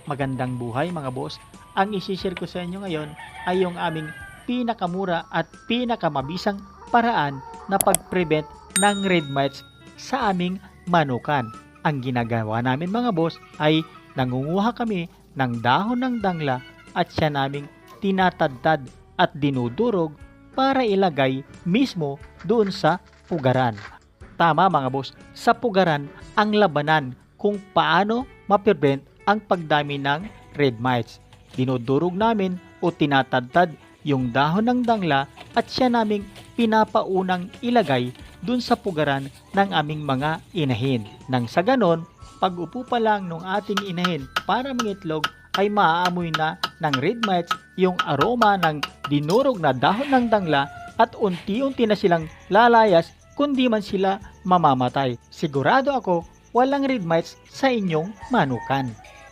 Magandang buhay mga boss. Ang isi-share ko sa inyo ngayon ay yung aming pinakamura at pinakamabisang paraan na pag-prevent ng red mites sa aming manukan. Ang ginagawa namin mga boss ay nangunguha kami ng dahon ng dangla at siya naming tinatadtad at dinudurog para ilagay mismo doon sa pugaran. Tama mga boss, sa pugaran ang labanan kung paano ma-prevent ang pagdami ng red mites. Dinudurog namin o tinatadtad yung dahon ng dangla at siya naming pinapaunang ilagay dun sa pugaran ng aming mga inahin. Nang sa ganon, pag upo pa lang ng ating inahin para mangitlog ay maaamoy na ng red mites yung aroma ng dinurog na dahon ng dangla at unti-unti na silang lalayas kundi man sila mamamatay. Sigurado ako walang red mites sa inyong manukan.